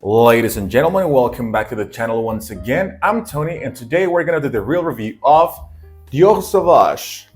Ladies and gentlemen, welcome back to the channel once again. I'm Tony, and today we're gonna do the real review of Dior Sauvage,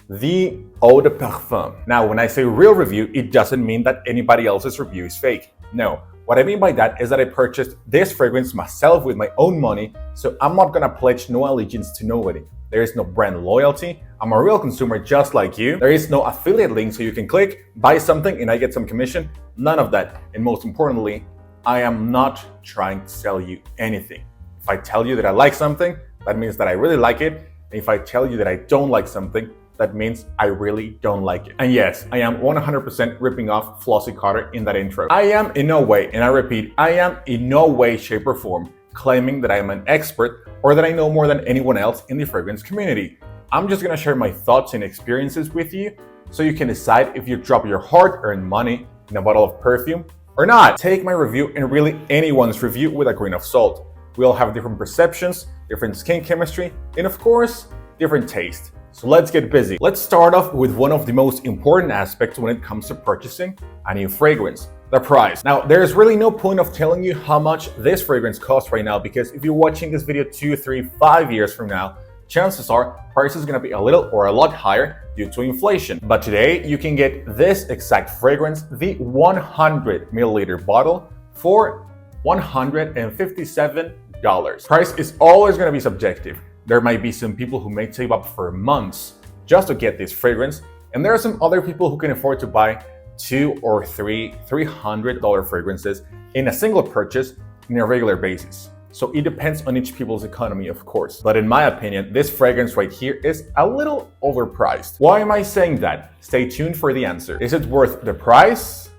the Eau de Parfum. Now, when I say real review, it doesn't mean that anybody else's review is fake. No, what I mean by that is that I purchased this fragrance myself with my own money, so I'm not gonna pledge no allegiance to nobody. There is no brand loyalty. I'm a real consumer just like you. There is no affiliate link so you can click, buy something, and I get some commission. None of that. And most importantly, I am not trying to sell you anything. If I tell you that I like something, that means that I really like it. And if I tell you that I don't like something, that means I really don't like it. And yes, I am 100% ripping off Flossy Carter in that intro. I am in no way, and I repeat, I am in no way, shape, or form claiming that I am an expert or that I know more than anyone else in the fragrance community. I'm just gonna share my thoughts and experiences with you so you can decide if you drop your hard-earned money in a bottle of perfume or not. Take my review and really anyone's review with a grain of salt. We all have different perceptions, different skin chemistry, and of course, different taste. So let's get busy. Let's start off with one of the most important aspects when it comes to purchasing a new fragrance, the price. Now, there's really no point of telling you how much this fragrance costs right now, because if you're watching this video 2, 3, 5 years from now, chances are price is gonna be a little or a lot higher due to inflation. But today you can get this exact fragrance, the 100 milliliter bottle, for $157. Price is always gonna be subjective. There might be some people who may save up for months just to get this fragrance, and there are some other people who can afford to buy $200 or $300 fragrances in a single purchase on a regular basis. So it depends on each people's economy, of course. But in my opinion, this fragrance right here is a little overpriced. Why am I saying that? Stay tuned for the answer. Is it worth the price?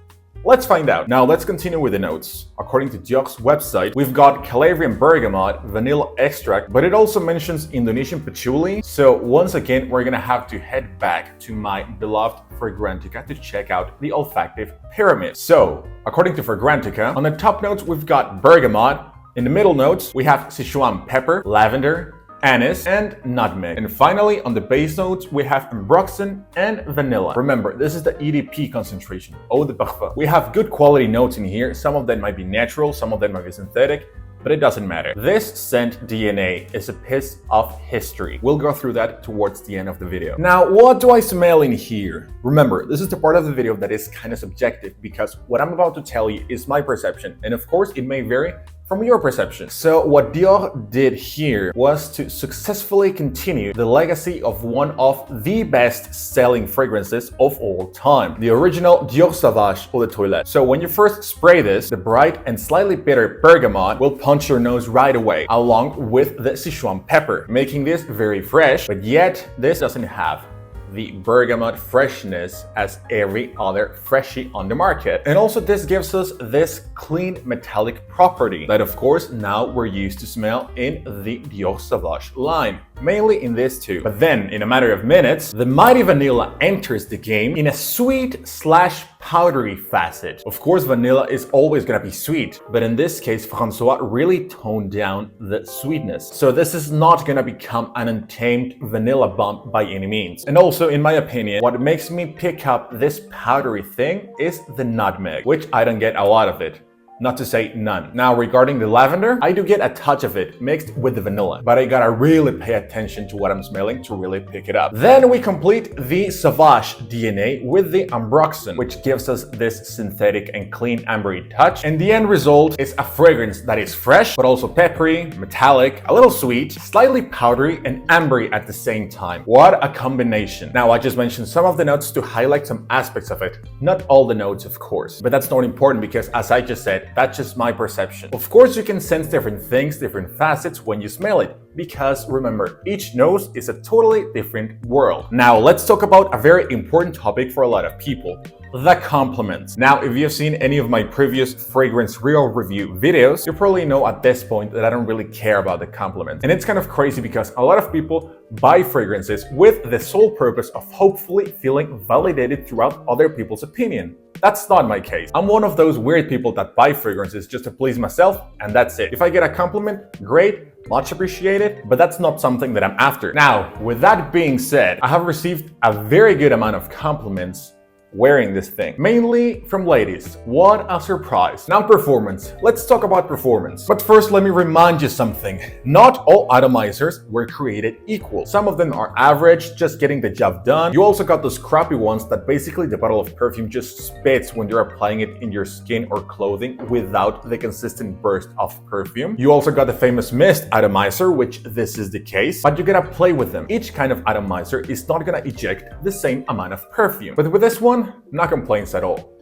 Let's find out. Now let's continue with the notes. According to Dior's website, we've got Calabrian bergamot, vanilla extract, but it also mentions Indonesian patchouli. So once again, we're gonna have to head back to my beloved Fragrantica to check out the olfactive pyramid. So according to Fragrantica, on the top notes, we've got bergamot. In the middle notes, we have Sichuan pepper, lavender, anise, and nutmeg. And finally, on the base notes, we have ambroxan and vanilla. Remember, this is the EDP concentration, Eau de Parfum. We have good quality notes in here. Some of them might be natural, some of them might be synthetic, but it doesn't matter. This scent DNA is a piece of history. We'll go through that towards the end of the video. Now, what do I smell in here? Remember, this is the part of the video that is kind of subjective, because what I'm about to tell you is my perception, and of course, it may vary from your perception. So what Dior did here was to successfully continue the legacy of one of the best selling fragrances of all time, the original Dior Sauvage Eau de Toilette. So when you first spray this, the bright and slightly bitter bergamot will punch your nose right away, along with the Sichuan pepper, making this very fresh, but yet this doesn't have the bergamot freshness as every other freshie on the market. And also this gives us this clean metallic property that of course now we're used to smell in the Dior Sauvage line, mainly in this two. But then in a matter of minutes, the mighty vanilla enters the game in a sweet slash powdery facet. Of course, vanilla is always gonna be sweet, but in this case, François really toned down the sweetness. So this is not gonna become an untamed vanilla bomb by any means. And also, in my opinion, what makes me pick up this powdery thing is the nutmeg, which I don't get a lot of it. Not to say none. Now, regarding the lavender, I do get a touch of it mixed with the vanilla, but I gotta really pay attention to what I'm smelling to really pick it up. Then we complete the Sauvage DNA with the ambroxan, which gives us this synthetic and clean ambery touch. And the end result is a fragrance that is fresh, but also peppery, metallic, a little sweet, slightly powdery, and ambery at the same time. What a combination. Now, I just mentioned some of the notes to highlight some aspects of it. Not all the notes, of course, but that's not important because, as I just said, that's just my perception. Of course, you can sense different things, different facets when you smell it, because remember, each nose is a totally different world. Now, let's talk about a very important topic for a lot of people, the compliments. Now, if you've seen any of my previous fragrance reel review videos, you probably know at this point that I don't really care about the compliments. And it's kind of crazy because a lot of people buy fragrances with the sole purpose of hopefully feeling validated throughout other people's opinion. That's not my case. I'm one of those weird people that buy fragrances just to please myself, and that's it. If I get a compliment, great, much appreciated, but that's not something that I'm after. Now, with that being said, I have received a very good amount of compliments wearing this thing, mainly from ladies. What a surprise. Now performance. Let's talk about performance. But first, let me remind you something. Not all atomizers were created equal. Some of them are average, just getting the job done. You also got those crappy ones that basically the bottle of perfume just spits when you're applying it in your skin or clothing without the consistent burst of perfume. You also got the famous mist atomizer, which this is the case, but you gotta play with them. Each kind of atomizer is not gonna eject the same amount of perfume. But with this one, no complaints at all.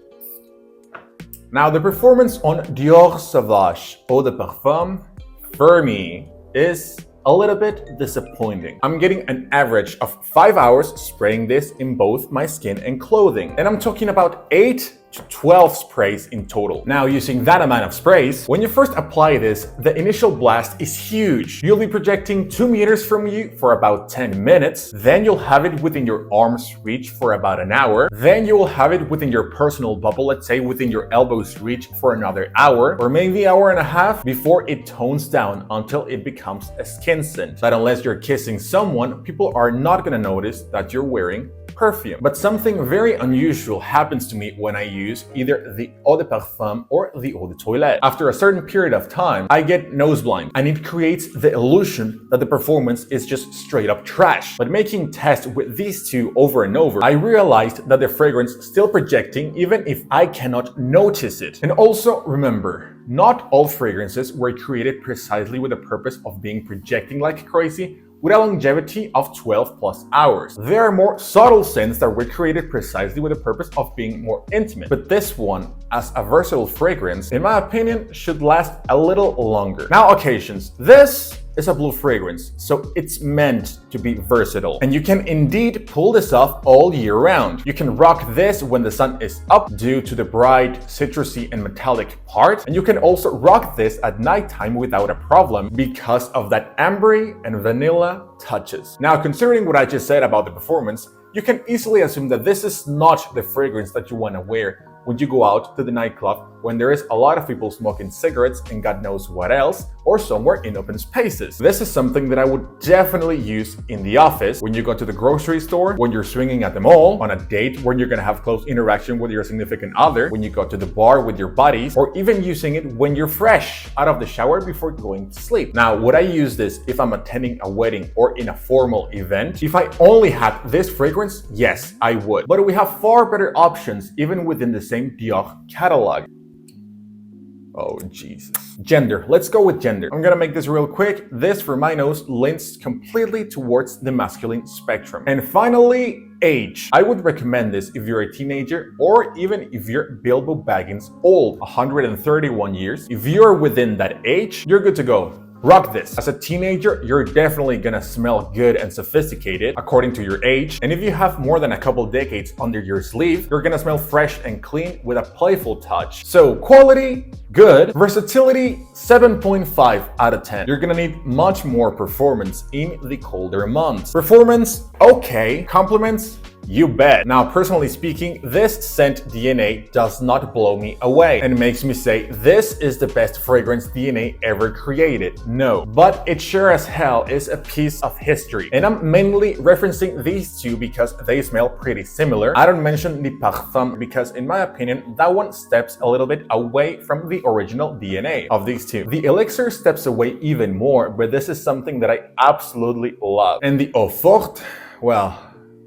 Now the performance on Dior Sauvage Eau de Parfum for me is a little bit disappointing. I'm getting an average of 5 hours spraying this in both my skin and clothing. And I'm talking about 8 to 12 sprays in total. Now, using that amount of sprays, when you first apply this, the initial blast is huge. You'll be projecting 2 meters from you for about 10 minutes. Then you'll have it within your arm's reach for about an hour. Then you will have it within your personal bubble, let's say within your elbow's reach for another hour, or maybe hour and a half before it tones down until it becomes a skin scent. That unless you're kissing someone, people are not gonna notice that you're wearing perfume. But something very unusual happens to me when I use either the eau de parfum or the eau de toilette. After a certain period of time, I get nose blind, and it creates the illusion that the performance is just straight up trash. But making tests with these two over and over, I realized that the fragrance is still projecting even if I cannot notice it. And also remember, not all fragrances were created precisely with the purpose of being projecting like crazy with a longevity of 12 plus hours. There are more subtle scents that were created precisely with the purpose of being more intimate. But this one, as a versatile fragrance, in my opinion, should last a little longer. Now, occasions. This is a blue fragrance, so it's meant to be versatile. And you can indeed pull this off all year round. You can rock this when the sun is up due to the bright, citrusy, and metallic part. And you can also rock this at nighttime without a problem because of that ambery and vanilla touches. Now, considering what I just said about the performance, you can easily assume that this is not the fragrance that you want to wear when you go out to the nightclub when there is a lot of people smoking cigarettes and God knows what else, or somewhere in open spaces. This is something that I would definitely use in the office, when you go to the grocery store, when you're swinging at the mall, on a date where you're gonna have close interaction with your significant other, when you go to the bar with your buddies, or even using it when you're fresh out of the shower before going to sleep. Now, would I use this if I'm attending a wedding or in a formal event? If I only had this fragrance, yes, I would. But we have far better options even within the same Dior catalog. Oh, Jesus. Gender. Let's go with gender. I'm gonna make this real quick. This, for my nose, leans completely towards the masculine spectrum. And finally, age. I would recommend this if you're a teenager or even if you're Bilbo Baggins old, 131 years. If you're within that age, you're good to go. Rock this. As a teenager, you're definitely gonna smell good and sophisticated according to your age. And if you have more than a couple decades under your sleeve, you're gonna smell fresh and clean with a playful touch. So quality, good. Versatility, 7.5 out of 10. You're gonna need much more performance in the colder months. Performance, okay. Compliments, you bet. Now, personally speaking, this scent DNA does not blow me away and makes me say this is the best fragrance DNA ever created. No, but it sure as hell is a piece of history. And I'm mainly referencing these two because they smell pretty similar. I don't mention the Parfum because in my opinion, that one steps a little bit away from the original DNA of these two. The Elixir steps away even more, but this is something that I absolutely love. And the Eau Forte, well,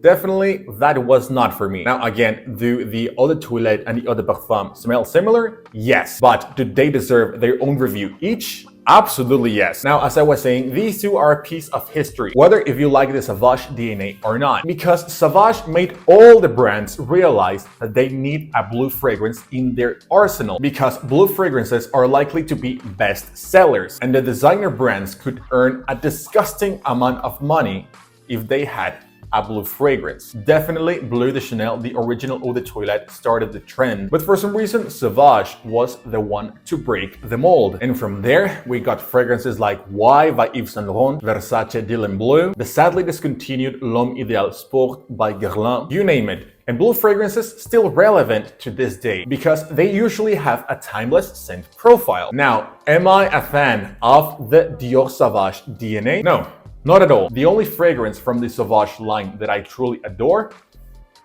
definitely, that was not for me. Now again, do the eau de toilette and the eau de parfum smell similar? Yes. But do they deserve their own review each? Absolutely yes. Now, as I was saying, these two are a piece of history, whether if you like the Sauvage DNA or not, because Sauvage made all the brands realize that they need a blue fragrance in their arsenal, because blue fragrances are likely to be best sellers, and the designer brands could earn a disgusting amount of money if they had a blue fragrance. Definitely Bleu de Chanel, the original eau de toilette, started the trend, but for some reason Sauvage was the one to break the mold. And from there we got fragrances like Y by Yves Saint Laurent, Versace Dylan Bleu, the sadly discontinued L'Homme Idéal Sport by Guerlain, you name it. And blue fragrances still relevant to this day because they usually have a timeless scent profile. Now, am I a fan of the Dior Sauvage DNA? No. Not at all. The only fragrance from the Sauvage line that I truly adore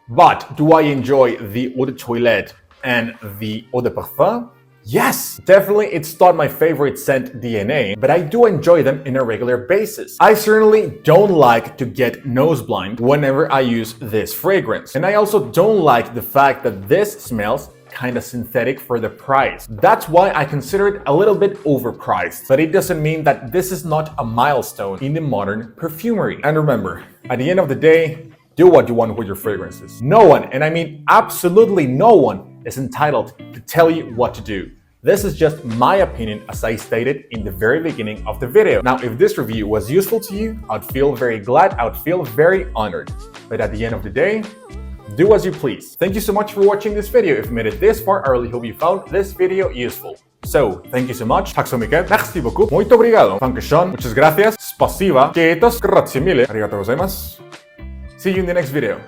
But do I enjoy the eau de toilette and the eau de parfum? Yes, definitely it's not my favorite scent DNA, but I do enjoy them in a regular basis. I certainly don't like to get nose blind whenever I use this fragrance. And I also don't like the fact that this smells kind of synthetic for the price. That's why I consider it a little bit overpriced, but it doesn't mean that this is not a milestone in the modern perfumery. And remember, at the end of the day, do what you want with your fragrances. No one, and I mean absolutely no one, is entitled to tell you what to do. This is just my opinion as I stated in the very beginning of the video. Now, if this review was useful to you, I'd feel very glad, I'd feel very honored. But at the end of the day, do as you please. Thank you so much for watching this video. If you made it this far, I really hope you found this video useful. So, thank you so much. Tack så mycket. Merci beaucoup. Muito obrigado. Dankeschön. Muchas gracias. Spasiba. Kietos. Grazie mille. Arigatou gozaimasu. See you in the next video.